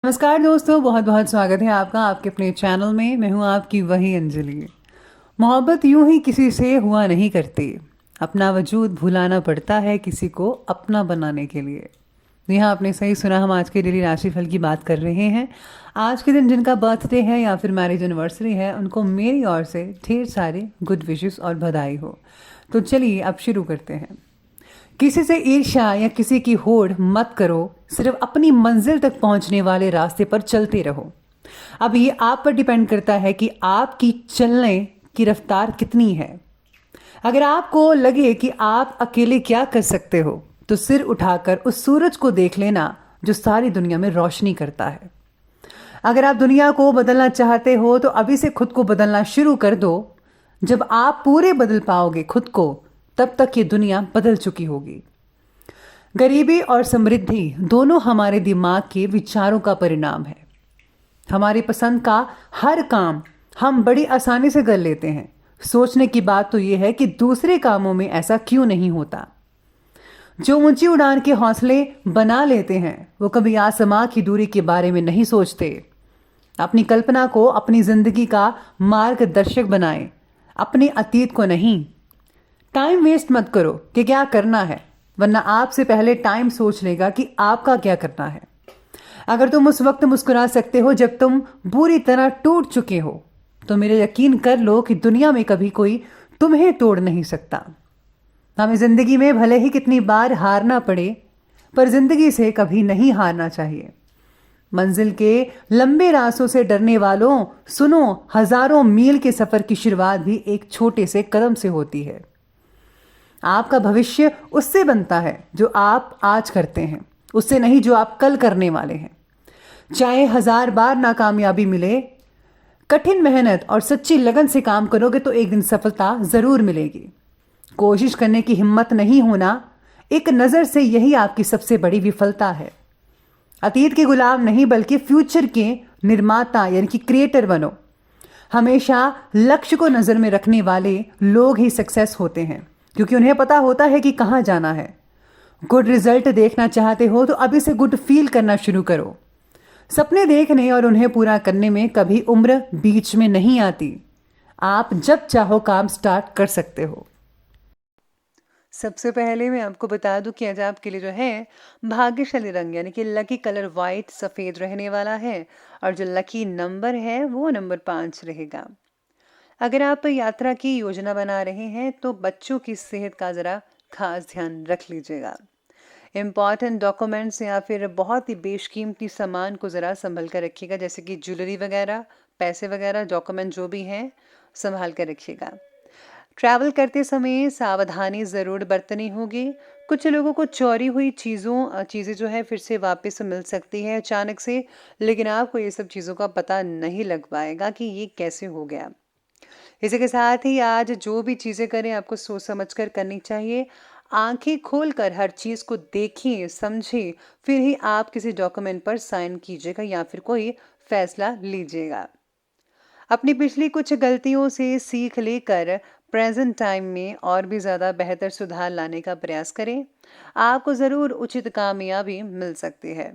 नमस्कार दोस्तों, बहुत बहुत स्वागत है आपका आपके अपने चैनल में। मैं हूं आपकी वही अंजलि। मोहब्बत यूं ही किसी से हुआ नहीं करती। अपना वजूद भुलाना पड़ता है किसी को अपना बनाने के लिए। जी हाँ, आपने सही सुना। हम आज के डेली राशिफल की बात कर रहे हैं। आज के दिन जिनका बर्थडे है या फिर मैरिज एनिवर्सरी है, उनको मेरी ओर से ढेर सारे गुड विशेस और बधाई हो। तो चलिए अब शुरू करते हैं। किसी से ईर्ष्या या किसी की होड़ मत करो, सिर्फ अपनी मंजिल तक पहुंचने वाले रास्ते पर चलते रहो। अब ये आप पर डिपेंड करता है कि आपकी चलने की रफ्तार कितनी है। अगर आपको लगे कि आप अकेले क्या कर सकते हो, तो सिर उठाकर उस सूरज को देख लेना जो सारी दुनिया में रोशनी करता है। अगर आप दुनिया को बदलना चाहते हो तो अभी से खुद को बदलना शुरू कर दो। जब आप पूरे बदल पाओगे खुद को, तब तक ये दुनिया बदल चुकी होगी। गरीबी और समृद्धि दोनों हमारे दिमाग के विचारों का परिणाम है। हमारी पसंद का हर काम हम बड़ी आसानी से कर लेते हैं। सोचने की बात तो यह है कि दूसरे कामों में ऐसा क्यों नहीं होता। जो ऊंची उड़ान के हौसले बना लेते हैं, वो कभी आसमां की दूरी के बारे में नहीं सोचते। अपनी कल्पना को अपनी जिंदगी का मार्गदर्शक बनाएं, अपने अतीत को नहीं। टाइम वेस्ट मत करो कि क्या करना है, वरना आपसे पहले टाइम सोच लेगा कि आपका क्या करना है। अगर तुम उस वक्त मुस्कुरा सकते हो जब तुम बुरी तरह टूट चुके हो, तो मेरे यकीन कर लो कि दुनिया में कभी कोई तुम्हें तोड़ नहीं सकता। हमें जिंदगी में भले ही कितनी बार हारना पड़े, पर जिंदगी से कभी नहीं हारना चाहिए। मंजिल के लंबे रास्तों से डरने वालों, सुनो, हजारों मील के सफर की शुरुआत भी एक छोटे से कदम से होती है। आपका भविष्य उससे बनता है जो आप आज करते हैं, उससे नहीं जो आप कल करने वाले हैं। चाहे 1000 बार नाकामयाबी मिले, कठिन मेहनत और सच्ची लगन से काम करोगे तो एक दिन सफलता जरूर मिलेगी। कोशिश करने की हिम्मत नहीं होना, एक नजर से यही आपकी सबसे बड़ी विफलता है। अतीत के गुलाम नहीं बल्कि फ्यूचर के निर्माता यानी कि क्रिएटर बनो। हमेशा लक्ष्य को नजर में रखने वाले लोग ही सक्सेस होते हैं, क्योंकि उन्हें पता होता है कि कहां जाना है। गुड रिजल्ट देखना चाहते हो तो अभी से गुड फील करना शुरू करो। सपने देखने और उन्हें पूरा करने में कभी उम्र बीच में नहीं आती। आप जब चाहो काम स्टार्ट कर सकते हो। सबसे पहले मैं आपको बता दूं कि आज आपके लिए जो है भाग्यशाली रंग यानी कि लकी कलर वाइट सफेद रहने वाला है, और जो लकी नंबर है वो नंबर 5 रहेगा। अगर आप यात्रा की योजना बना रहे हैं तो बच्चों की सेहत का ज़रा खास ध्यान रख लीजिएगा। इम्पॉर्टेंट डॉक्यूमेंट्स या फिर बहुत ही बेशकीमती सामान को ज़रा संभल कर रखिएगा, जैसे कि ज्वेलरी वगैरह, पैसे वगैरह, डॉक्यूमेंट जो भी हैं संभाल कर रखिएगा। ट्रैवल करते समय सावधानी ज़रूर बरतनी होगी। कुछ लोगों को चोरी हुई चीज़ें जो है फिर से वापस मिल सकती है अचानक से, लेकिन आपको ये सब चीज़ों का पता नहीं लग पाएगा कि ये कैसे हो गया। इसी के साथ ही आज जो भी चीज़ें करें आपको सोच समझ कर करनी चाहिए। आंखें खोलकर हर चीज़ को देखिए, समझिए, फिर ही आप किसी डॉक्यूमेंट पर साइन कीजिएगा या फिर कोई फैसला लीजिएगा। अपनी पिछली कुछ गलतियों से सीख लेकर प्रेजेंट टाइम में और भी ज़्यादा बेहतर सुधार लाने का प्रयास करें। आपको ज़रूर उचित कामयाबी मिल सकती है।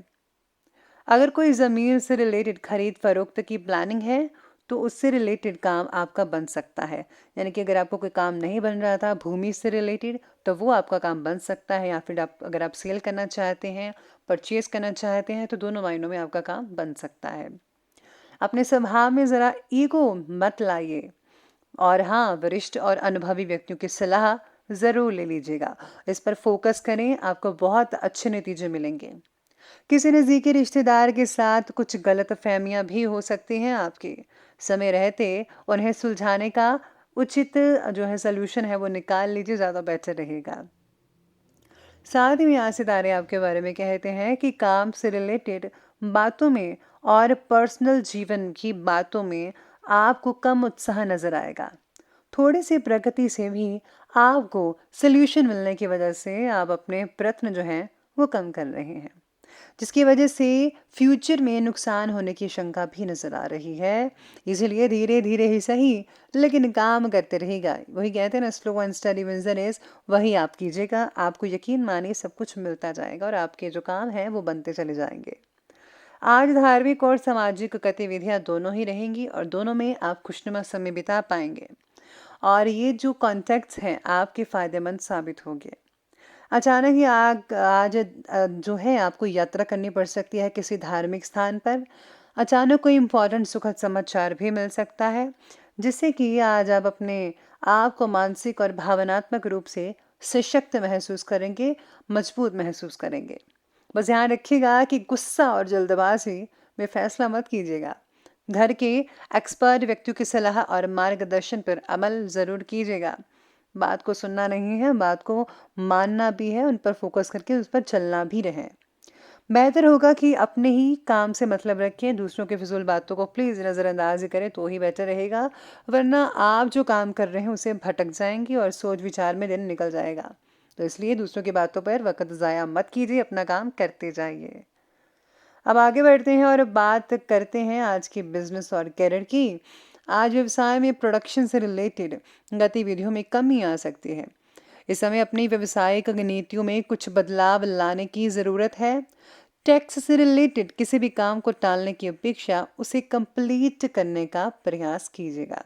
अगर कोई ज़मीन से रिलेटेड खरीद फरोख्त की प्लानिंग है तो उससे रिलेटेड काम आपका बन सकता है। यानी कि अगर आपको कोई काम नहीं बन रहा था भूमि से रिलेटेड, तो वो आपका काम बन सकता है। या फिर अगर आप सेल करना चाहते हैं, परचेज करना चाहते हैं, तो दोनों मायनों में आपका काम बन सकता है। अपने स्वभाव में ज़रा ईगो मत लाइए, और हाँ, वरिष्ठ और अनुभवी व्यक्तियों की सलाह ज़रूर ले लीजिएगा। इस पर फोकस करें, आपको बहुत अच्छे नतीजे मिलेंगे। किसी नज़दीकी रिश्तेदार के साथ कुछ गलतफहमियां भी हो सकती हैं आपकी। समय रहते उन्हें सुलझाने का उचित जो है सलूशन है वो निकाल लीजिए, ज़्यादा बेहतर रहेगा। साथ ही में यहाँ सितारे आपके बारे में कहते हैं कि काम से रिलेटेड बातों में और पर्सनल जीवन की बातों में आपको कम उत्साह नजर आएगा। थोड़ी सी प्रगति से भी आपको सल्यूशन मिलने की वजह से आप अपने प्रयत्न जो हैं वो कम कर रहे हैं, जिसकी वजह से फ्यूचर में नुकसान होने की शंका भी नजर आ रही है। इसीलिए धीरे धीरे ही सही लेकिन काम करते रहेगा। वही कहते हैं ना, slow and study wins the race, वही आप कीजिएगा। आपको यकीन मानिए सब कुछ मिलता जाएगा और आपके जो काम हैं वो बनते चले जाएंगे। आज धार्मिक और सामाजिक गतिविधियां दोनों ही रहेंगी और दोनों में आप खुशनुमा समय बिता पाएंगे और ये जो कॉन्टेक्ट्स हैं आपके फायदेमंद साबित होंगे। अचानक ही आज जो है आपको यात्रा करनी पड़ सकती है किसी धार्मिक स्थान पर। अचानक कोई इम्पोर्टेंट सुखद समाचार भी मिल सकता है, जिससे कि आज आप अपने आप को मानसिक और भावनात्मक रूप से सशक्त महसूस करेंगे, मजबूत महसूस करेंगे। बस ध्यान रखिएगा कि गुस्सा और जल्दबाजी में फैसला मत कीजिएगा। घर के एक्सपर्ट व्यक्तियों की सलाह और मार्गदर्शन पर अमल ज़रूर कीजिएगा। बात को सुनना नहीं है, बात को मानना भी है, उन पर फोकस करके उस पर चलना भी रहे। बेहतर होगा कि अपने ही काम से मतलब रखें, दूसरों के फिजूल बातों को प्लीज़ नज़रअंदाज करें तो ही बेहतर रहेगा, वरना आप जो काम कर रहे हैं उसे भटक जाएंगी और सोच विचार में दिन निकल जाएगा। तो इसलिए दूसरों की बातों पर वक्त ज़ाया मत कीजिए, अपना काम करते जाइए। अब आगे बढ़ते हैं और बात करते हैं आज की बिजनेस और करियर की। आज व्यवसाय में प्रोडक्शन से रिलेटेड गतिविधियों में कमी आ सकती है। इस समय अपनी व्यावसायिक नीतियों में कुछ बदलाव लाने की ज़रूरत है। टैक्स से रिलेटेड किसी भी काम को टालने की अपेक्षा उसे कंप्लीट करने का प्रयास कीजिएगा।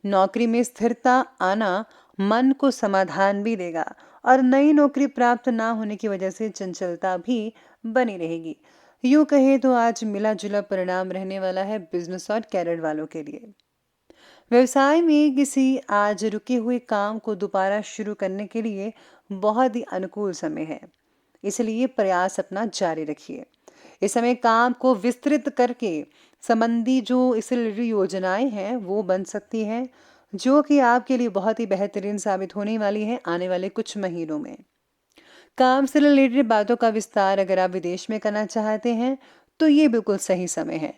नौकरी में स्थिरता आना मन को समाधान भी देगा और नई नौकरी प्राप्त ना होने की वजह से चंचलता भी बनी रहेगी। यूं कहे तो आज मिला जुला परिणाम रहने वाला है बिजनेस और कैरियर वालों के लिए। व्यवसाय में किसी आज रुके हुए काम को दोबारा शुरू करने के लिए बहुत ही अनुकूल समय है, इसलिए प्रयास अपना जारी रखिए। इस समय काम को विस्तृत करके संबंधी जो इसलिए योजनाएं हैं वो बन सकती हैं, जो कि आपके लिए बहुत ही बेहतरीन साबित होने वाली है आने वाले कुछ महीनों में। काम से रिलेटेड बातों का विस्तार अगर आप विदेश में करना चाहते हैं तो ये बिल्कुल सही समय है।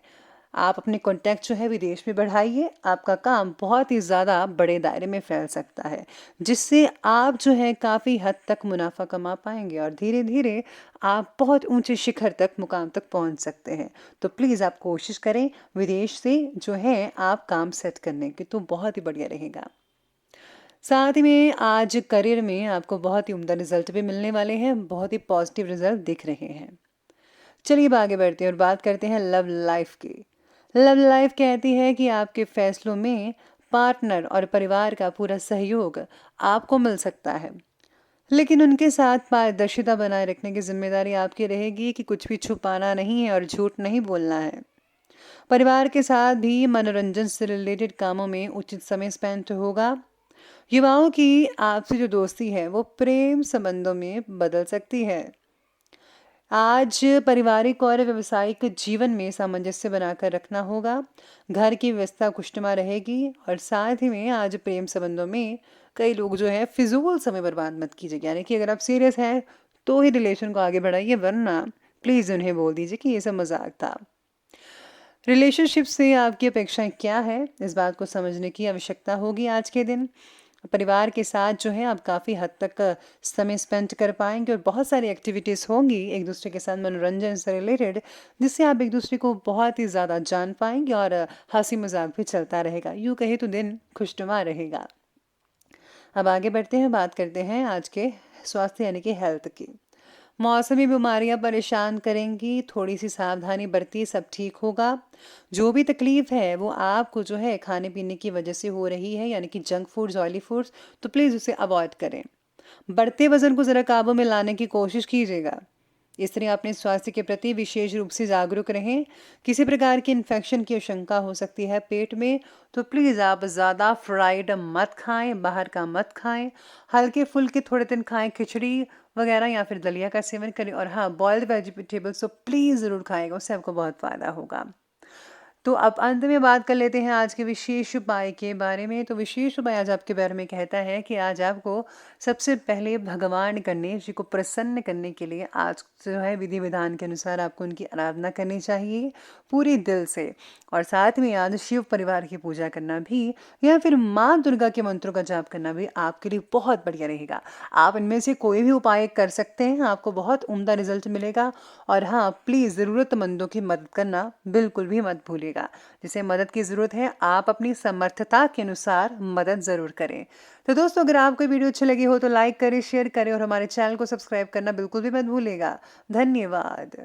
आप अपने कॉन्टैक्ट जो है विदेश में बढ़ाइए, आपका काम बहुत ही ज़्यादा बड़े दायरे में फैल सकता है, जिससे आप जो है काफ़ी हद तक मुनाफा कमा पाएंगे और धीरे धीरे आप बहुत ऊंचे शिखर तक मुकाम तक पहुंच सकते हैं। तो प्लीज़ आप कोशिश करें विदेश से जो है आप काम सेट करने की, तो बहुत ही बढ़िया रहेगा। साथ ही में आज करियर में आपको बहुत ही उम्दा रिजल्ट भी मिलने वाले हैं, बहुत ही पॉजिटिव रिजल्ट दिख रहे हैं। चलिए अब आगे बढ़ते हैं और बात करते हैं लव लाइफ की। लव लाइफ कहती है कि आपके फैसलों में पार्टनर और परिवार का पूरा सहयोग आपको मिल सकता है, लेकिन उनके साथ पारदर्शिता बनाए रखने की जिम्मेदारी आपकी रहेगी कि कुछ भी छुपाना नहीं है और झूठ नहीं बोलना है। परिवार के साथ भी मनोरंजन से रिलेटेड कामों में उचित समय स्पेंड होगा। युवाओं की आपसी जो दोस्ती है वो प्रेम संबंधों में बदल सकती है। आज पारिवारिक और व्यावसायिक जीवन में सामंजस्य बनाकर रखना होगा। घर की व्यवस्था खुशनुमा रहेगी और साथ ही में आज प्रेम संबंधों में कई लोग जो है फिजूल समय बर्बाद मत कीजिए, यानी कि अगर आप सीरियस हैं तो ही रिलेशन को आगे बढ़ाइए, वरना प्लीज़ उन्हें बोल दीजिए कि ये सब मजाक था। रिलेशनशिप से आपकी अपेक्षाएं क्या है, इस बात को समझने की आवश्यकता होगी आज के दिन। परिवार के साथ जो है आप काफ़ी हद तक समय स्पेंड कर पाएंगे और बहुत सारी एक्टिविटीज़ होंगी एक दूसरे के साथ मनोरंजन से रिलेटेड, जिससे आप एक दूसरे को बहुत ही ज़्यादा जान पाएंगे और हंसी मजाक भी चलता रहेगा। यूँ कहे तो दिन खुशनुमा रहेगा। अब आगे बढ़ते हैं, बात करते हैं आज के स्वास्थ्य यानी कि हेल्थ की। मौसमी बीमारियां परेशान करेंगी, थोड़ी सी सावधानी बरती, सब ठीक होगा। जो भी तकलीफ है वो आपको जो है खाने पीने की वजह से हो रही है, यानी कि जंक फूड्स, ऑयली फूड्स, तो प्लीज़ उसे अवॉइड करें। बढ़ते वजन को ज़रा काबू में लाने की कोशिश कीजिएगा। इस तरह अपने स्वास्थ्य के प्रति विशेष रूप से जागरूक रहें। किसी प्रकार की इन्फेक्शन की आशंका हो सकती है पेट में, तो प्लीज़ आप ज़्यादा फ्राइड मत खाएं, बाहर का मत खाएं, हल्के फुल्के थोड़े दिन खाएं, खिचड़ी वगैरह या फिर दलिया का सेवन करें। और हाँ, बॉइल्ड वेजिटेबल्स तो प्लीज़ ज़रूर खाएगा, उससे आपको बहुत फ़ायदा होगा। तो अब अंत में बात कर लेते हैं आज के विशेष उपाय के बारे में। तो विशेष उपाय आज आपके बारे में कहता है कि आज आपको सबसे पहले भगवान गणेश जी को प्रसन्न करने के लिए आज जो है विधि विधान के अनुसार आपको उनकी आराधना करनी चाहिए पूरे दिल से। और साथ में आज शिव परिवार की पूजा करना भी या फिर माँ दुर्गा के मंत्रों का जाप करना भी आपके लिए बहुत बढ़िया रहेगा। आप इनमें से कोई भी उपाय कर सकते हैं, आपको बहुत उम्दा रिजल्ट मिलेगा। और हाँ, प्लीज़ ज़रूरतमंदों की मदद करना बिल्कुल भी मत भूलिएगा। जिसे मदद की ज़रूरत है आप अपनी समर्थता के अनुसार मदद ज़रूर करें। तो दोस्तों, अगर आपको वीडियो अच्छी लगी हो तो लाइक करें, शेयर करें और हमारे चैनल को सब्सक्राइब करना बिल्कुल भी मत भूलिएगा। धन्यवाद।